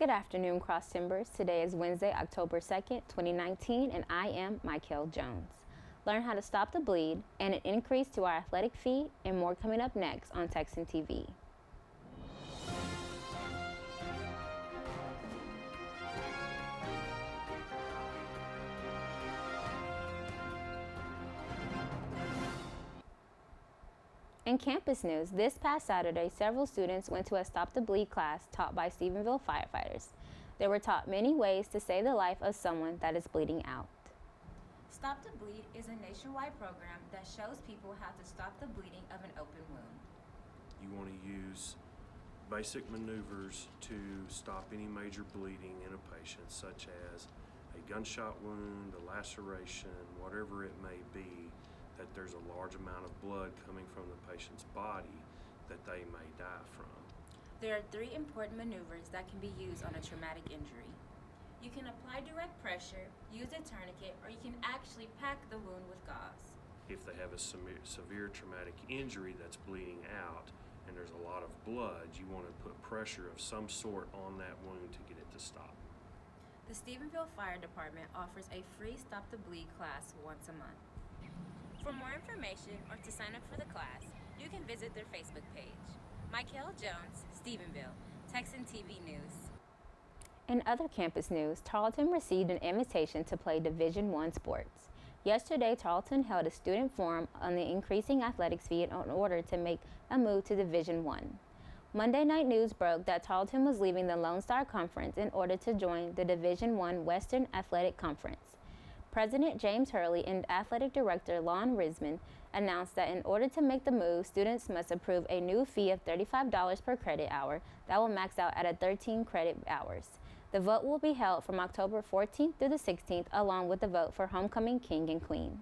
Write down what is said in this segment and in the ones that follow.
Good afternoon, Cross Timbers. Today is Wednesday, October 2nd, 2019, and I am Mykel Jones. Learn how to stop the bleed and an increase to our athletic fee and more coming up next on Texan TV. In campus news, this past Saturday, several students went to a Stop the Bleed class taught by Stephenville firefighters. They were taught many ways to save the life of someone that is bleeding out. Stop the Bleed is a nationwide program that shows people how to stop the bleeding of an open wound. You want to use basic maneuvers to stop any major bleeding in a patient, such as a gunshot wound, a laceration, whatever it may be, that there's a large amount of blood coming from the patient's body that they may die from. There are 3 important maneuvers that can be used on a traumatic injury. You can apply direct pressure, use a tourniquet, or you can actually pack the wound with gauze. If they have a severe traumatic injury that's bleeding out and there's a lot of blood, you want to put pressure of some sort on that wound to get it to stop. The Stephenville Fire Department offers a free Stop the Bleed class once a month. For more information or to sign up for the class, you can visit their Facebook page. Mykel Jones, Stephenville, Texan TV News. In other campus news, Tarleton received an invitation to play Division I sports. Yesterday, Tarleton held a student forum on the increasing athletics fee in order to make a move to Division I. Monday night news broke that Tarleton was leaving the Lone Star Conference in order to join the Division I Western Athletic Conference. President James Hurley and Athletic Director Lon Risman announced that in order to make the move, students must approve a new fee of $35 per credit hour that will max out at 13 credit hours. The vote will be held from October 14th through the 16th, along with the vote for Homecoming King and Queen.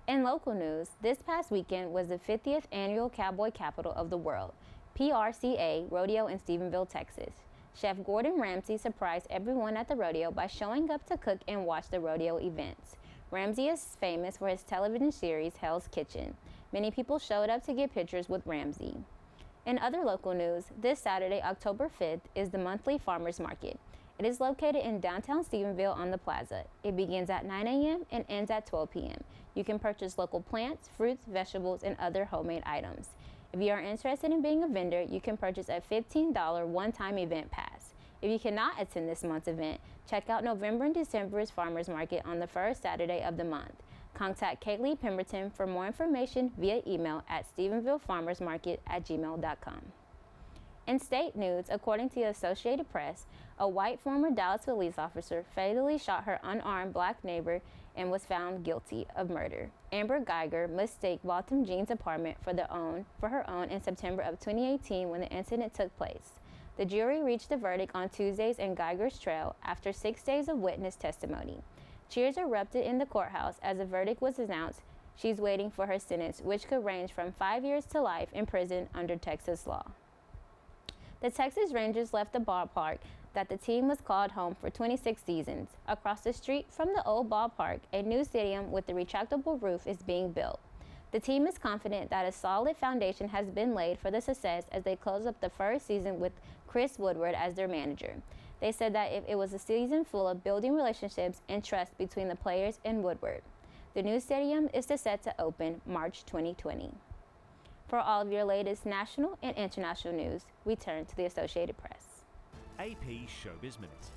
In local news, this past weekend was the 50th Annual Cowboy Capital of the World, PRCA, rodeo in Stephenville, Texas. Chef Gordon Ramsay surprised everyone at the rodeo by showing up to cook and watch the rodeo events. Ramsay is famous for his television series, Hell's Kitchen. Many people showed up to get pictures with Ramsay. In other local news, this Saturday, October 5th, is the monthly farmers market. It is located in downtown Stephenville on the plaza. It begins at 9 a.m. and ends at 12 p.m. You can purchase local plants, fruits, vegetables, and other homemade items. If you are interested in being a vendor, you can purchase a $15 one-time event pass. If you cannot attend this month's event, check out November and December's farmers market on the first Saturday of the month. Contact Kaylee Pemberton for more information via email at stephenvillefarmersmarket@gmail.com. In state news, according to the Associated Press, a white former Dallas police officer fatally shot her unarmed black neighbor and was found guilty of murder. Amber Geiger mistook Waltham Jean's apartment for her own in September of 2018 when the incident took place. The jury reached a verdict on Tuesdays in Geiger's trial after 6 days of witness testimony. Cheers erupted in the courthouse as the verdict was announced. She's waiting for her sentence, which could range from 5 years to life in prison under Texas law. The Texas Rangers left the ballpark that the team was called home for 26 seasons. Across the street from the old ballpark, a new stadium with a retractable roof is being built. The team is confident that a solid foundation has been laid for the success as they close up the first season with Chris Woodward as their manager. They said that it was a season full of building relationships and trust between the players and Woodward. The new stadium is set to open March 2020. For all of your latest national and international news, we turn to the Associated Press. AP Showbiz Minute.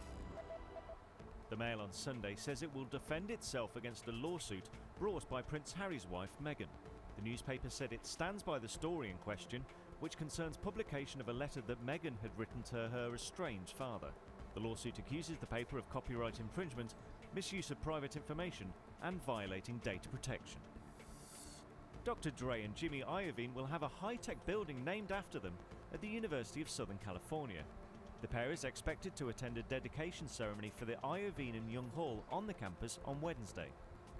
The Mail on Sunday says it will defend itself against a lawsuit brought by Prince Harry's wife, Meghan. The newspaper said it stands by the story in question, which concerns publication of a letter that Meghan had written to her estranged father. The lawsuit accuses the paper of copyright infringement, misuse of private information, and violating data protection. Dr. Dre and Jimmy Iovine will have a high-tech building named after them at the University of Southern California. The pair is expected to attend a dedication ceremony for the Iovine and Young Hall on the campus on Wednesday.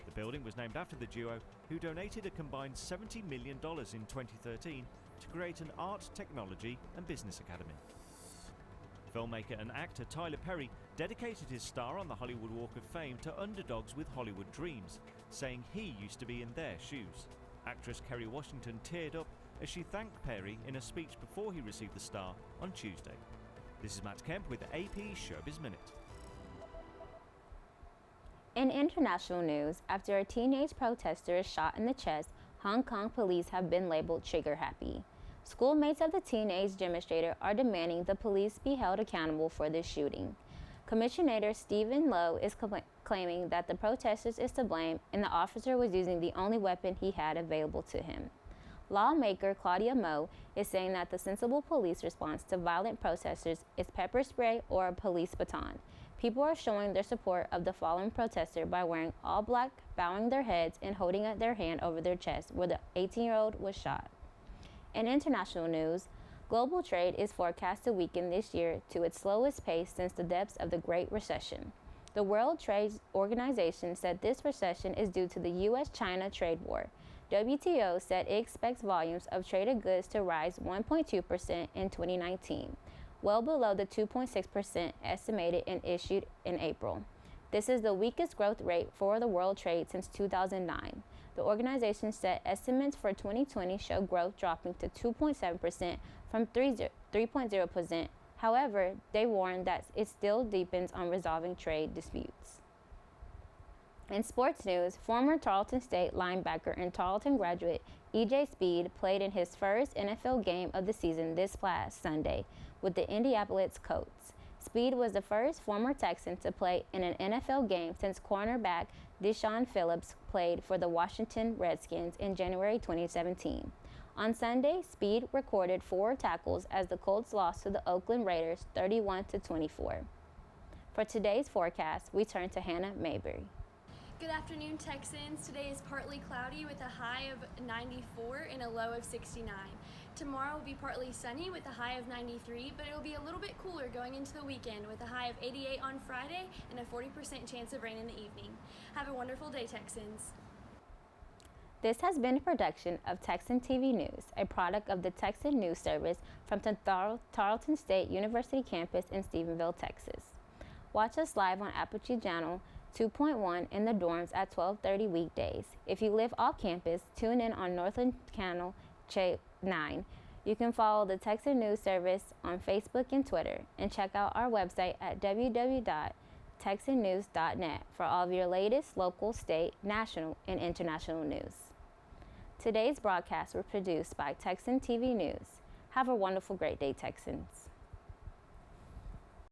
The building was named after the duo, who donated a combined $70 million in 2013 to create an art, technology and business academy. Filmmaker and actor Tyler Perry dedicated his star on the Hollywood Walk of Fame to underdogs with Hollywood dreams, saying he used to be in their shoes. Actress Kerry Washington teared up as she thanked Perry in a speech before he received the star on Tuesday. This is Matt Kemp with AP Showbiz Minute. In international news, after a teenage protester is shot in the chest, Hong Kong police have been labeled trigger-happy. Schoolmates of the teenage demonstrator are demanding the police be held accountable for this shooting. Commissioner Stephen Lowe is claiming that the protesters is to blame and the officer was using the only weapon he had available to him. Lawmaker Claudia Moe is saying that the sensible police response to violent protesters is pepper spray or a police baton. People are showing their support of the fallen protester by wearing all black, bowing their heads, and holding their hand over their chest where the 18-year-old was shot. In international news, global trade is forecast to weaken this year to its slowest pace since the depths of the Great Recession. The World Trade Organization said this recession is due to the U.S.-China trade war. WTO said it expects volumes of traded goods to rise 1.2% in 2019, well below the 2.6% estimated and issued in April. This is the weakest growth rate for the world trade since 2009. The organization said estimates for 2020 show growth dropping to 2.7% from 3.0%. However, they warn that it still depends on resolving trade disputes. In sports news, former Tarleton State linebacker and Tarleton graduate E.J. Speed played in his first NFL game of the season this past Sunday with the Indianapolis Colts. Speed was the first former Texan to play in an NFL game since cornerback Deshaun Phillips played for the Washington Redskins in January 2017. On Sunday, Speed recorded 4 tackles as the Colts lost to the Oakland Raiders 31-24. For today's forecast, we turn to Hannah Mayberry. Good afternoon, Texans. Today is partly cloudy with a high of 94 and a low of 69. Tomorrow will be partly sunny with a high of 93, but it will be a little bit cooler going into the weekend with a high of 88 on Friday and a 40% chance of rain in the evening. Have a wonderful day, Texans. This has been a production of Texan TV News, a product of the Texan News Service from the Tarleton State University campus in Stephenville, Texas. Watch us live on Apogee Channel 2.1 in the dorms at 12:30 weekdays. If you live off campus, tune in on Northland Channel 9. You can follow the Texan News Service on Facebook and Twitter, and check out our website at www.texannews.net for all of your latest local, state, national, and international news. Today's broadcast was produced by Texan TV News. Have a wonderful, great day, Texans.